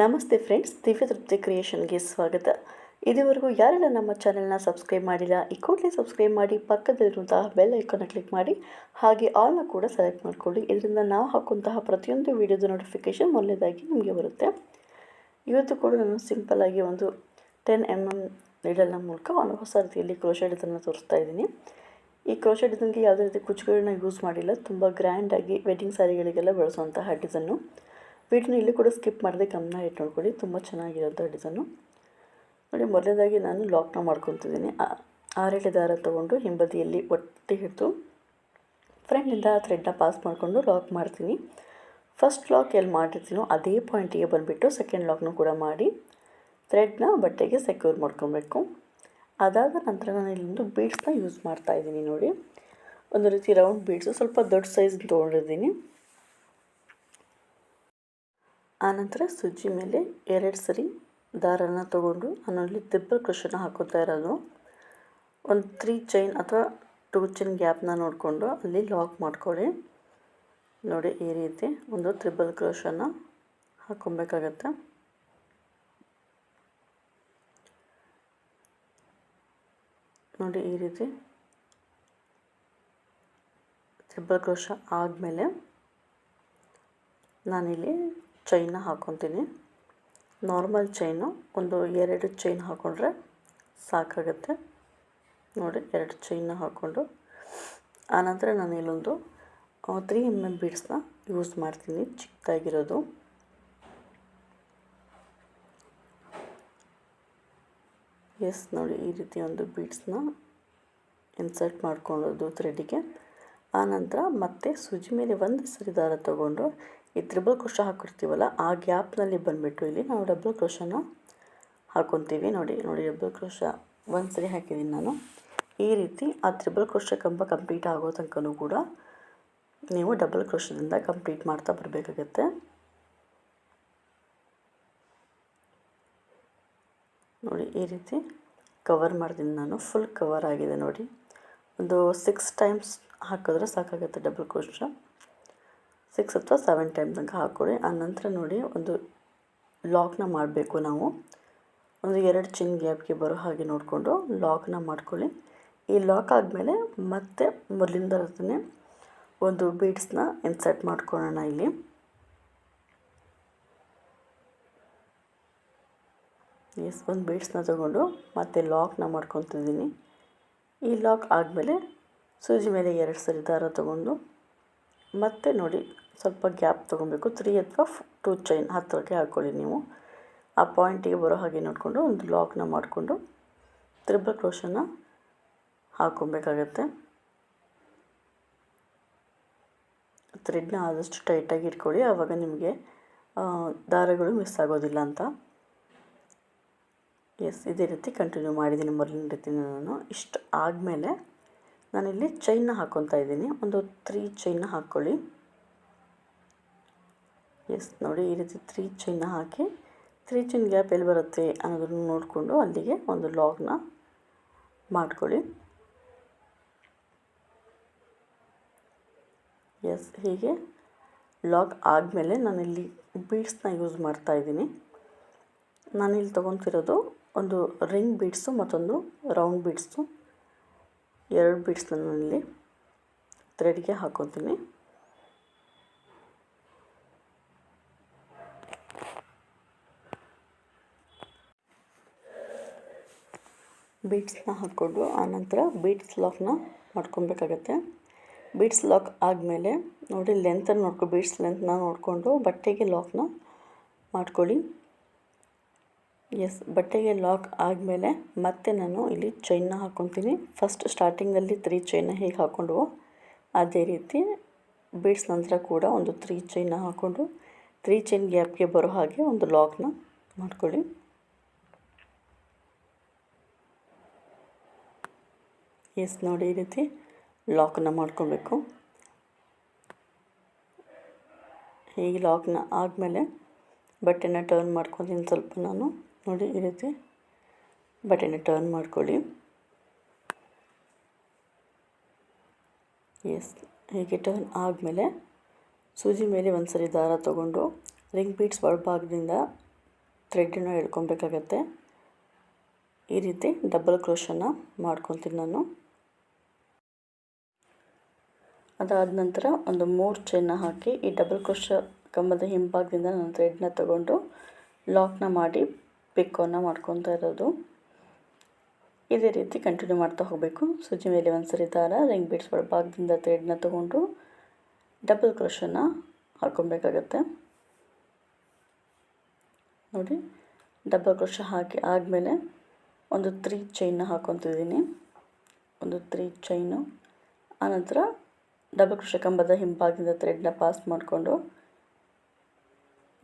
ನಮಸ್ತೆ ಫ್ರೆಂಡ್ಸ್, ದಿವ್ಯ ತೃಪ್ತಿ ಕ್ರಿಯೇಷನ್ಗೆ ಸ್ವಾಗತ. ಇದುವರೆಗೂ ಯಾರೆಲ್ಲ ನಮ್ಮ ಚಾನೆಲ್ನ ಸಬ್ಸ್ಕ್ರೈಬ್ ಮಾಡಿಲ್ಲ, ಈ ಕೂಡಲೇ ಸಬ್ಸ್ಕ್ರೈಬ್ ಮಾಡಿ, ಪಕ್ಕದಲ್ಲಿರುವಂತಹ ಬೆಲ್ ಐಕಾನ್ನ ಕ್ಲಿಕ್ ಮಾಡಿ, ಹಾಗೆ ಆಲ್ನ ಕೂಡ ಸೆಲೆಕ್ಟ್ ಮಾಡ್ಕೊಳ್ಳಿ. ಇದರಿಂದ ನಾವು ಹಾಕುವಂತಹ ಪ್ರತಿಯೊಂದು ವಿಡಿಯೋದ ನೋಟಿಫಿಕೇಷನ್ ಮೊದಲನೇದಾಗಿ ನಿಮಗೆ ಬರುತ್ತೆ. ಇವತ್ತು ಕೂಡ ನಾನು ಸಿಂಪಲ್ಲಾಗಿ ಒಂದು 10mm ನೀಡಲ್ನ ಮೂಲಕ ಒಂದು ಹೊಸ ರೀತಿಯಲ್ಲಿ ಕ್ರೋಶೆಟ್ ಡಿಸೈನ್ನ ತೋರಿಸ್ತಾ ಇದ್ದೀನಿ. ಈ ಕ್ರೋಶೆಟ್ ಡಿಸೈನ್ಗೆ ಯಾವುದೇ ರೀತಿ ಕುಚ್ಚುಗಳನ್ನ ಯೂಸ್ ಮಾಡಿಲ್ಲ. ತುಂಬ ಗ್ರ್ಯಾಂಡಾಗಿ ವೆಡ್ಡಿಂಗ್ ಸ್ಯಾರಿಗಳಿಗೆಲ್ಲ ಬಳಸುವಂತಹ ಡಿಸೈನು. ವಿಡಿಯೋನ ಇಲ್ಲಿ ಕೂಡ ಸ್ಕಿಪ್ ಮಾಡದೆ ಗಮನ ಇಟ್ಟು ನೋಡ್ಕೊಳ್ಳಿ. ತುಂಬ ಚೆನ್ನಾಗಿರೋಂಥ ಡಿಸೈನು ನೋಡಿ. ಮೊದಲನೇದಾಗಿ ನಾನು ಲಾಕ್ನ ಮಾಡ್ಕೊತಿದ್ದೀನಿ. 6 ದಾರ ತೊಗೊಂಡು ಹಿಂಬದಿಯಲ್ಲಿ ಒತ್ತಿ ಹಿಡಿದು ಫ್ರಂಟಿಂದ ಥ್ರೆಡ್ನ ಪಾಸ್ ಮಾಡಿಕೊಂಡು ಲಾಕ್ ಮಾಡ್ತೀನಿ. ಫಸ್ಟ್ ಲಾಕ್ ಎಲ್ಲಿ ಮಾಡಿರ್ತೀನೋ ಅದೇ ಪಾಯಿಂಟಿಗೆ ಬಂದುಬಿಟ್ಟು ಸೆಕೆಂಡ್ ಲಾಕ್ನೂ ಕೂಡ ಮಾಡಿ ಥ್ರೆಡ್ನ ಬಟ್ಟೆಗೆ ಸೆಕ್ಯೂರ್ ಮಾಡ್ಕೊಬೇಕು. ಅದಾದ ನಂತರ ನಾನು ಇಲ್ಲೊಂದು ಬೀಡ್ಸ್ನ ಯೂಸ್ ಮಾಡ್ತಾಯಿದ್ದೀನಿ. ನೋಡಿ, ಒಂದು ರೀತಿ ರೌಂಡ್ ಬೀಡ್ಸು, ಸ್ವಲ್ಪ ದೊಡ್ಡ ಸೈಜ್ ತೊಗೊಂಡಿದ್ದೀನಿ. ಆನಂತರ ಸುಜ್ಜಿ ಮೇಲೆ 2 ಸರಿ ದಾರನ ತೊಗೊಂಡು ನಾನು ಇಲ್ಲಿ ಟ್ರಿಪಲ್ ಕ್ರೋಶೆಟ್ನ ಹಾಕೋತಾ ಇರೋದು. ಒಂದು 3 ಚೈನ್ ಅಥವಾ 2 ಚೈನ್ ಗ್ಯಾಪ್ನ ನೋಡಿಕೊಂಡು ಅಲ್ಲಿ ಲಾಕ್ ಮಾಡ್ಕೊಳ್ಳಿ. ನೋಡಿ, ಈ ರೀತಿ ಒಂದು ಟ್ರಿಪಲ್ ಕ್ರೋಶೆಟ್ನ ಹಾಕ್ಕೊಬೇಕಾಗತ್ತೆ. ನೋಡಿ, ಈ ರೀತಿ ಟ್ರಿಪಲ್ ಕ್ರೋಶೆ ಆದಮೇಲೆ ನಾನಿಲ್ಲಿ ಚೈನ್ನ ಹಾಕ್ಕೊತೀನಿ. ನಾರ್ಮಲ್ ಚೈನು ಒಂದು 2 ಚೈನ್ ಹಾಕ್ಕೊಂಡ್ರೆ ಸಾಕಾಗುತ್ತೆ. ನೋಡಿ, 2 ಚೈನ್ನ ಹಾಕ್ಕೊಂಡು ಆನಂತರ ನಾನು ಇಲ್ಲೊಂದು 3mm ಬೀಡ್ಸ್ನ ಯೂಸ್ ಮಾಡ್ತೀನಿ, ಚಿಕ್ಕದಾಗಿರೋದು. ನೋಡಿ, ಈ ರೀತಿ ಒಂದು ಬೀಡ್ಸ್ನ ಇನ್ಸರ್ಟ್ ಮಾಡ್ಕೊಳ್ಳೋದು ಥ್ರೆಡ್ಡಿಗೆ. ಆನಂತರ ಮತ್ತೆ ಸೂಜಿ ಮೇಲೆ 1 ಸರಿ ದಾರ ತೊಗೊಂಡು ಈ ಟ್ರಿಬಲ್ ಕ್ರೋಶೆ ಹಾಕಿರ್ತೀವಲ್ಲ ಆ ಗ್ಯಾಪ್ನಲ್ಲಿ ಬಂದುಬಿಟ್ಟು ಇಲ್ಲಿ ನಾವು ಡಬಲ್ ಕ್ರೋಶನ ಹಾಕ್ಕೊತೀವಿ. ನೋಡಿ, ಡಬಲ್ ಕ್ರೋಶೆ 1 ಸರಿ ಹಾಕಿದ್ದೀನಿ ನಾನು. ಈ ರೀತಿ ಆ ಟ್ರಿಬಲ್ ಕ್ರೋಶೆ ಕಂಪ್ಲೀಟ್ ಆಗೋ ತನಕನೂ ಕೂಡ ನೀವು ಡಬಲ್ ಕ್ರೋಶದಿಂದ ಕಂಪ್ಲೀಟ್ ಮಾಡ್ತಾ ಬರಬೇಕಾಗತ್ತೆ. ನೋಡಿ, ಈ ರೀತಿ ಕವರ್ ಮಾಡ್ತೀನಿ ನಾನು. ಫುಲ್ ಕವರ್ ಆಗಿದೆ ನೋಡಿ. ಒಂದು 6 ಟೈಮ್ಸ್ ಹಾಕಿದ್ರೆ ಸಾಕಾಗುತ್ತೆ ಡಬಲ್ ಕ್ರೋಶೆ. 6 ಅಥವಾ 7 ಟೈಮ್ ತನಕ ಹಾಕ್ಕೊಳ್ಳಿ. ಆನಂತರ ನೋಡಿ, ಒಂದು ಲಾಕ್ನ ಮಾಡಬೇಕು ನಾವು. ಒಂದು 2 ಚೈನ್ ಗ್ಯಾಪ್ಗೆ ಬರೋ ಹಾಗೆ ನೋಡಿಕೊಂಡು ಲಾಕ್ನ ಮಾಡ್ಕೊಳ್ಳಿ. ಈ ಲಾಕ್ ಆದಮೇಲೆ ಮತ್ತೆ ಮೊದಲಿಂದನೇ ಒಂದು ಬೀಡ್ಸ್ನ ಇನ್ಸರ್ಟ್ ಮಾಡ್ಕೊಳ್ಳೋಣ ಇಲ್ಲಿ. ಒಂದು ಬೀಡ್ಸ್ನ ತಗೊಂಡು ಮತ್ತೆ ಲಾಕ್ನ ಮಾಡ್ಕೊತಿದ್ದೀನಿ. ಈ ಲಾಕ್ ಆದಮೇಲೆ ಸೂಜಿ ಮೇಲೆ 2 ಸರಿ ದಾರ ತಗೊಂಡು ಮತ್ತೆ ನೋಡಿ ಸ್ವಲ್ಪ ಗ್ಯಾಪ್ ತೊಗೊಬೇಕು. 3 ಅಥವಾ 2 ಚೈನ್ ಹತ್ತಿರಕ್ಕೆ ಹಾಕ್ಕೊಳ್ಳಿ ನೀವು. ಆ ಪಾಯಿಂಟಿಗೆ ಬರೋ ಹಾಗೆ ನೋಡಿಕೊಂಡು ಒಂದು ಲಾಕ್ನ ಮಾಡಿಕೊಂಡು ಟ್ರಿಬಲ್ ಕ್ರೋಶನ ಹಾಕ್ಕೊಬೇಕಾಗತ್ತೆ. ಥ್ರೆಡ್ನ ಆದಷ್ಟು ಟೈಟಾಗಿ ಇಟ್ಕೊಳ್ಳಿ, ಆವಾಗ ನಿಮಗೆ ದಾರಗಳು ಮಿಸ್ ಆಗೋದಿಲ್ಲ ಅಂತ. ಇದೇ ರೀತಿ ಕಂಟಿನ್ಯೂ ಮಾಡಿದ್ದೀನಿ ಮೊದಲಿನ ರೀತಿ ನಾನು. ಇಷ್ಟು ಆದಮೇಲೆ ನಾನಿಲ್ಲಿ ಚೈನ್ನ ಹಾಕ್ಕೊತಾ ಇದ್ದೀನಿ. ಒಂದು 3 ಚೈನ್ನ ಹಾಕ್ಕೊಳ್ಳಿ. ನೋಡಿ, ಈ ರೀತಿ 3 ಚೈನ್ನ ಹಾಕಿ 3 ಚೈನ್ ಗ್ಯಾಪ್ ಎಲ್ಲಿ ಬರುತ್ತೆ ಅನ್ನೋದನ್ನು ನೋಡಿಕೊಂಡು ಅಲ್ಲಿಗೆ ಒಂದು ಲಾಕ್ನ ಮಾಡ್ಕೊಳ್ಳಿ. ಹೀಗೆ ಲಾಕ್ ಆದಮೇಲೆ ನಾನಿಲ್ಲಿ ಬೀಡ್ಸ್ನ ಯೂಸ್ ಮಾಡ್ತಾಯಿದ್ದೀನಿ. ನಾನಿಲ್ಲಿ ತೊಗೊತಿರೋದು ಒಂದು ರಿಂಗ್ ಬೀಡ್ಸು ಮತ್ತೊಂದು ರೌಂಡ್ ಬೀಡ್ಸು. 2 ಬೀಡ್ಸ್ನ ನಾನಿಲ್ಲಿ ಥ್ರೆಡ್ಗೆ ಹಾಕ್ಕೊತೀನಿ. ಬೀಡ್ಸ್ನ ಹಾಕ್ಕೊಂಡು ಆನಂತರ ಬೀಡ್ಸ್ ಲಾಕ್ನ ಮಾಡ್ಕೊಬೇಕಾಗತ್ತೆ. ಬೀಡ್ಸ್ ಲಾಕ್ ಆದಮೇಲೆ ನೋಡಿ, ಲೆಂತನ್ನು ಬೀಡ್ಸ್ ಲೆಂತ್ನ ನೋಡಿಕೊಂಡು ಬಟ್ಟೆಗೆ ಲಾಕ್ನ ಮಾಡ್ಕೊಳ್ಳಿ. ಬಟ್ಟೆಗೆ ಲಾಕ್ ಆದಮೇಲೆ ಮತ್ತೆ ನಾನು ಇಲ್ಲಿ ಚೈನ್ನ ಹಾಕ್ಕೊತೀನಿ. ಫಸ್ಟ್ ಸ್ಟಾರ್ಟಿಂಗಲ್ಲಿ 3 ಚೈನ್ನ ಹೇಗೆ ಹಾಕ್ಕೊಂಡ್ವೋ ಅದೇ ರೀತಿ ಬೀಡ್ಸ್ ನಂತರ ಕೂಡ ಒಂದು 3 ಚೈನ್ನ ಹಾಕ್ಕೊಂಡು 3 ಚೈನ್ ಗ್ಯಾಪ್ಗೆ ಬರೋ ಹಾಗೆ ಒಂದು ಲಾಕ್ನ ಮಾಡ್ಕೊಳ್ಳಿ. ನೋಡಿ, ಈ ರೀತಿ ಲಾಕ್ನ ಮಾಡ್ಕೊಬೇಕು. ಹೀಗೆ ಲಾಕ್ನ ಆದಮೇಲೆ ಬಟ್ಟೆನ ಟರ್ನ್ ಮಾಡ್ಕೊತೀನಿ ಸ್ವಲ್ಪ ನಾನು. ನೋಡಿ, ಈ ರೀತಿ ಬಟ್ಟೆನ ಟರ್ನ್ ಮಾಡ್ಕೊಳ್ಳಿ. ಹೀಗೆ ಟರ್ನ್ ಆದಮೇಲೆ ಸೂಜಿ ಮೇಲೆ ಒಂದು ಸರಿ ದಾರ ತಗೊಂಡು ರಿಂಗ್ ಬೀಡ್ಸ್ ಒಳಭಾಗದಿಂದ ಥ್ರೆಡ್ಡನ್ನು ಎಳ್ಕೊಬೇಕಾಗತ್ತೆ. ಈ ರೀತಿ ಡಬಲ್ ಕ್ರೋಶನ ಮಾಡ್ಕೊತೀನಿ ನಾನು. ಅದಾದ ನಂತರ ಒಂದು 3 ಚೈನ್ನ ಹಾಕಿ ಈ ಡಬಲ್ ಕ್ರೋಶ ಕಂಬದ ಹಿಂಭಾಗದಿಂದ ನಾನು ಥ್ರೆಡ್ನ ತಗೊಂಡು ಲಾಕ್ನ ಮಾಡಿ ಪಿಕ್ಕೋನ ಮಾಡ್ಕೊತಾ ಇರೋದು. ಇದೇ ರೀತಿ ಕಂಟಿನ್ಯೂ ಮಾಡ್ತಾ ಹೋಗಬೇಕು. ಸೂಜಿ ಮೇಲೆ ಒಂದು ಸರಿ ದಾರ, ರಿಂಗ್ ಬೀಡ್ಸ್ ಒಳಭಾಗದಿಂದ ಥ್ರೆಡ್ನ ತಗೊಂಡು ಡಬಲ್ ಕ್ರೋಶನ ಹಾಕ್ಕೊಬೇಕಾಗತ್ತೆ. ನೋಡಿ, ಡಬಲ್ ಕ್ರೋಶ ಹಾಕಿ ಆದಮೇಲೆ ಒಂದು 3 ಚೈನ್ನ ಹಾಕ್ಕೊತಿದ್ದೀನಿ. ಒಂದು 3 ಚೈನು. ಆನಂತರ ಡಬಲ್ ಕ್ರೋಶ ಕಂಬದ ಹಿಂಭಾಗದಿಂದ ಥ್ರೆಡ್ನ ಪಾಸ್ ಮಾಡಿಕೊಂಡು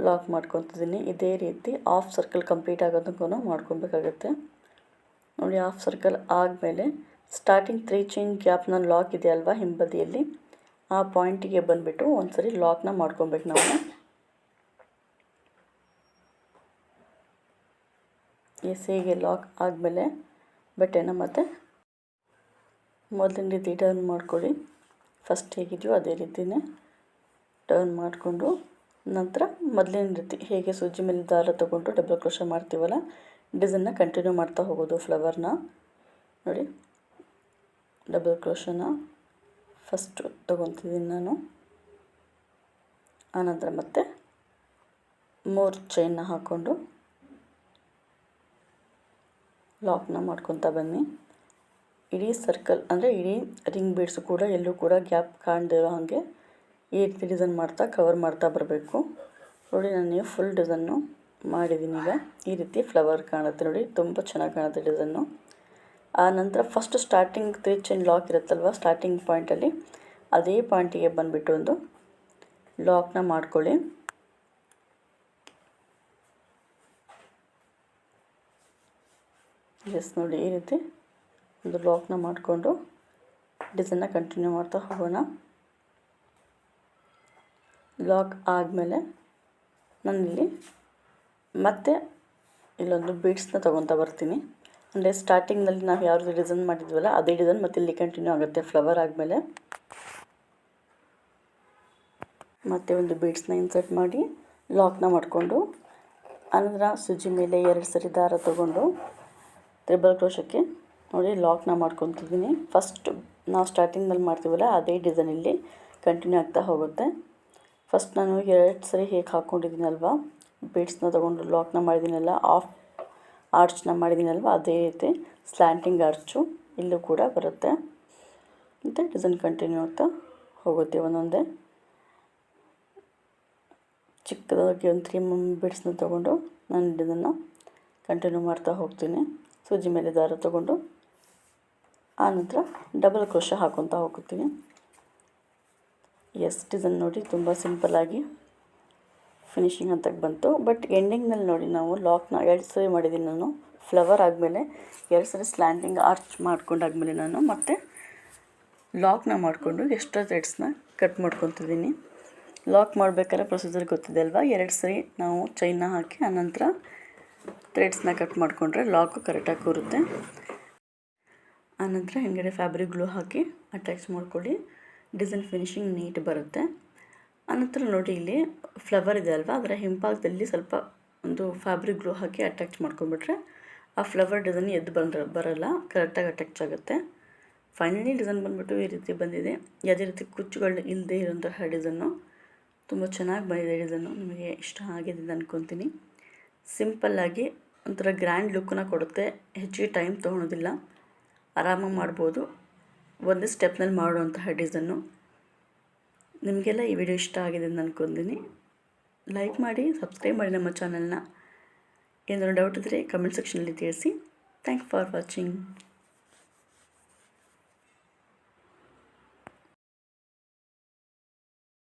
ಲಾಕ್ ಮಾಡ್ಕೊತಿದ್ದೀನಿ. ಇದೇ ರೀತಿ ಹಾಫ್ ಸರ್ಕಲ್ ಕಂಪ್ಲೀಟ್ ಆಗೋದಕ್ಕೂ ಮಾಡ್ಕೊಬೇಕಾಗತ್ತೆ. ನೋಡಿ, ಹಾಫ್ ಸರ್ಕಲ್ ಆದಮೇಲೆ ಸ್ಟಾರ್ಟಿಂಗ್ 3 ಚೈನ್ ಗ್ಯಾಪ್ನ ಲಾಕ್ ಇದೆ ಅಲ್ವಾ ಹಿಂಬದಿಯಲ್ಲಿ, ಆ ಪಾಯಿಂಟಿಗೆ ಬಂದುಬಿಟ್ಟು ಒಂದು ಸರಿ ಲಾಕ್ನ ಮಾಡ್ಕೊಬೇಕು ನಾವು. ಹೀಗೆ ಲಾಕ್ ಆದಮೇಲೆ ಬಟ್ಟೆನ ಮತ್ತೆ ಮೊದಲಿನ ರೀತಿ ಟರ್ನ್ ಮಾಡ್ಕೊಳ್ಳಿ. ಫಸ್ಟ್ ಹೇಗಿದೆಯೋ ಅದೇ ರೀತಿಯೇ ಟರ್ನ್ ಮಾಡಿಕೊಂಡು ನಂತರ ಮೊದಲಿನ ರೀತಿ ಹೇಗೆ ಸೂಜಿ ಮೇಲೆ ದಾರ ತೊಗೊಂಡು ಡಬಲ್ ಕ್ರೋಶ ಮಾಡ್ತೀವಲ್ಲ, ಡಿಸೈನ್ನ ಕಂಟಿನ್ಯೂ ಮಾಡ್ತಾ ಹೋಗೋದು. ಫ್ಲವರ್ನ ನೋಡಿ, ಡಬಲ್ ಕ್ರೋಶನ ಫಸ್ಟು ತೊಗೊತಿದ್ದೀನಿ ನಾನು. ಆನಂತರ ಮತ್ತೆ 3 ಚೈನ್ನ ಹಾಕ್ಕೊಂಡು ಲಾಕ್ನ ಮಾಡ್ಕೊತಾ ಬನ್ನಿ. ಇಡೀ ಸರ್ಕಲ್ ಅಂದರೆ ಇಡೀ ರಿಂಗ್ ಬೀಡ್ಸು ಕೂಡ ಎಲ್ಲೂ ಕೂಡ ಗ್ಯಾಪ್ ಕಾಣದಿರೋ ಹಾಗೆ ಈ ರೀತಿ ಡಿಸೈನ್ ಮಾಡ್ತಾ ಕವರ್ ಮಾಡ್ತಾ ಬರಬೇಕು. ನೋಡಿ, ನಾನು ಫುಲ್ ಡಿಸೈನು ಮಾಡಿದ್ದೀನಿ. ಈಗ ಈ ರೀತಿ ಫ್ಲವರ್ ಕಾಣುತ್ತೆ ನೋಡಿ, ತುಂಬ ಚೆನ್ನಾಗಿ ಕಾಣುತ್ತೆ ಡಿಸೈನು. ಆ ನಂತರ ಫಸ್ಟ್ ಸ್ಟಾರ್ಟಿಂಗ್ 3 ಚೈನ್ ಲಾಕ್ ಇರುತ್ತಲ್ವ ಸ್ಟಾರ್ಟಿಂಗ್ ಪಾಯಿಂಟಲ್ಲಿ, ಅದೇ ಪಾಯಿಂಟಿಗೆ ಬಂದುಬಿಟ್ಟು ಒಂದು ಲಾಕ್ನ ಮಾಡ್ಕೊಳ್ಳಿ. ನೋಡಿ, ಈ ರೀತಿ ಒಂದು ಲಾಕ್ನ ಮಾಡಿಕೊಂಡು ಡಿಸೈನ್ನ ಕಂಟಿನ್ಯೂ ಮಾಡ್ತಾ ಹೋಗೋಣ. ಲಾಕ್ ಆದಮೇಲೆ ನಾನಿಲ್ಲಿ ಮತ್ತೆ ಇಲ್ಲೊಂದು ಬೀಡ್ಸ್ನ ತೊಗೊತಾ ಬರ್ತೀನಿ. ಅಂದರೆ ಸ್ಟಾರ್ಟಿಂಗ್ನಲ್ಲಿ ನಾವು ಯಾವುದು ಡಿಸೈನ್ ಮಾಡಿದ್ವಲ್ಲ ಅದೇ ಡಿಸೈನ್ ಮತ್ತೆ ಇಲ್ಲಿ ಕಂಟಿನ್ಯೂ ಆಗುತ್ತೆ. ಫ್ಲವರ್ ಆದಮೇಲೆ ಮತ್ತೆ ಒಂದು ಬೀಡ್ಸ್ನ ಇನ್ಸರ್ಟ್ ಮಾಡಿ ಲಾಕ್ನ ಮಾಡಿಕೊಂಡು ಆನಂತರ ಸೂಜಿ ಮೇಲೆ 2 ಸರಿ ದಾರ ತೊಗೊಂಡು ಟ್ರಿಬಲ್ ಕ್ರೋಶಕ್ಕೆ ನೋಡಿ ಲಾಕ್ನ ಮಾಡ್ಕೊತಿದ್ದೀನಿ. ಫಸ್ಟ್ ನಾವು ಸ್ಟಾರ್ಟಿಂಗ್ನಲ್ಲಿ ಮಾಡ್ತೀವಲ್ಲ ಅದೇ ಡಿಸೈನ್ ಇಲ್ಲಿ ಕಂಟಿನ್ಯೂ ಆಗ್ತಾ ಹೋಗುತ್ತೆ. ಫಸ್ಟ್ ನಾನು 2 ಸರಿ ಹೇಗೆ ಹಾಕ್ಕೊಂಡಿದ್ದೀನಲ್ವ, ಬೀಡ್ಸ್ನ ತೊಗೊಂಡು ಲಾಕ್ನ ಮಾಡಿದ್ದೀನಲ್ಲ, ಆರ್ಚ್ನ ಮಾಡಿದ್ದೀನಲ್ವ, ಅದೇ ರೀತಿ ಸ್ಲ್ಯಾಂಟಿಂಗ್ ಆರ್ಚು ಇಲ್ಲೂ ಕೂಡ ಬರುತ್ತೆ. ಮತ್ತು ಡಿಸೈನ್ ಕಂಟಿನ್ಯೂ ಆಗ್ತಾ ಹೋಗುತ್ತೆ. ಒಂದೊಂದೇ ಚಿಕ್ಕದಾಗಿ ಒಂದು 3 ಬೀಡ್ಸ್ನ ತೊಗೊಂಡು ನಾನು ಇದನ್ನು ಕಂಟಿನ್ಯೂ ಮಾಡ್ತಾ ಹೋಗ್ತೀನಿ. ಸೂಜಿ ಮೇಲೆ ದಾರ ತೊಗೊಂಡು ಆನಂತರ ಡಬಲ್ ಕ್ರೋಶ ಹಾಕ್ಕೊತಾ ಹೋಗ್ತೀನಿ. ಡಿಸೈನ್ ನೋಡಿ ತುಂಬ ಸಿಂಪಲ್ಲಾಗಿ ಫಿನಿಶಿಂಗ್ ಹಂತಕ್ಕೆ ಬಂತು. ಬಟ್ ಎಂಡಿಂಗ್ನಲ್ಲಿ ನೋಡಿ ನಾವು ಲಾಕ್ನ 2 ಸರಿ ಮಾಡಿದ್ದೀನಿ ನಾನು. ಫ್ಲವರ್ ಆದಮೇಲೆ 2 ಸರಿ ಸ್ಲ್ಯಾಂಟಿಂಗ್ ಆರ್ಚ್ ಮಾಡ್ಕೊಂಡಾದ್ಮೇಲೆ ನಾನು ಮತ್ತೆ ಲಾಕ್ನ ಮಾಡಿಕೊಂಡು ಎಕ್ಸ್ಟ್ರಾ ಥ್ರೆಡ್ಸ್ನ ಕಟ್ ಮಾಡ್ಕೊತಿದ್ದೀನಿ. ಲಾಕ್ ಮಾಡಬೇಕಾದ್ರೆ ಪ್ರೊಸೀಜರ್ ಗೊತ್ತಿದೆ ಅಲ್ವಾ, 2 ಸರಿ ನಾವು ಚೈನ್ನ ಹಾಕಿ ಆನಂತರ ಥ್ರೆಡ್ಸ್ನ ಕಟ್ ಮಾಡಿಕೊಂಡ್ರೆ ಲಾಕು ಕರೆಕ್ಟಾಗಿ ಕೂರುತ್ತೆ. ಆನಂತರ ಹಿಂದ್ಗಡೆ ಫ್ಯಾಬ್ರಿಕ್ ಗ್ಲೂ ಹಾಕಿ ಅಟ್ಯಾಚ್ ಮಾಡ್ಕೊಳ್ಳಿ. ಡಿಸೈನ್ ಫಿನಿಶಿಂಗ್ ನೀಟ್ ಬರುತ್ತೆ. ಆನಂತರ ನೋಡಿ, ಇಲ್ಲಿ ಫ್ಲವರ್ ಇದೆ ಅಲ್ವಾ, ಅದರ ಹಿಂಭಾಗದಲ್ಲಿ ಸ್ವಲ್ಪ ಒಂದು ಫ್ಯಾಬ್ರಿಕ್ ಗ್ಲೂ ಹಾಕಿ ಅಟ್ಯಾಚ್ ಮಾಡ್ಕೊಂಡ್ಬಿಟ್ರೆ ಆ ಫ್ಲವರ್ ಡಿಸೈನ್ ಎದ್ದು ಬರಲ್ಲ, ಕರೆಕ್ಟಾಗಿ ಅಟ್ಯಾಚ್ ಆಗುತ್ತೆ. ಫೈನಲಿ ಡಿಸೈನ್ ಬಂದುಬಿಟ್ಟು ಈ ರೀತಿ ಬಂದಿದೆ. ಯಾವುದೇ ರೀತಿ ಕುಚ್ಚುಗಳು ಇಲ್ಲದೆ ಇರೋಂತಹ ಡಿಸೈನು ತುಂಬ ಚೆನ್ನಾಗಿ ಬಂದಿದೆ. ಡಿಸೈನು ನಿಮಗೆ ಇಷ್ಟ ಆಗಿದೆ ಅಂದ್ಕೊತೀನಿ. ಸಿಂಪಲ್ಲಾಗಿ ಒಂಥರ ಗ್ರ್ಯಾಂಡ್ ಲುಕ್ಕನ್ನ ಕೊಡುತ್ತೆ. ಹೆಚ್ಚಿಗೆ ಟೈಮ್ ತೊಗೊಳೋದಿಲ್ಲ, ಆರಾಮಾಗಿ ಮಾಡ್ಬೋದು. ಒಂದೇ ಸ್ಟೆಪ್ನಲ್ಲಿ ಮಾಡುವಂತಹ ಡಿಸೈನು. ನಿಮಗೆಲ್ಲ ಈ ವಿಡಿಯೋ ಇಷ್ಟ ಆಗಿದೆ ಅಂತ ಅಂದ್ಕೊತೀನಿ. ಲೈಕ್ ಮಾಡಿ, ಸಬ್ಸ್ಕ್ರೈಬ್ ಮಾಡಿ ನಮ್ಮ ಚಾನಲ್ನ. ಏನಾದರೂ ಡೌಟ್ ಇದ್ದರೆ ಕಮೆಂಟ್ ಸೆಕ್ಷನಲ್ಲಿ ತಿಳಿಸಿ. Thank for watching.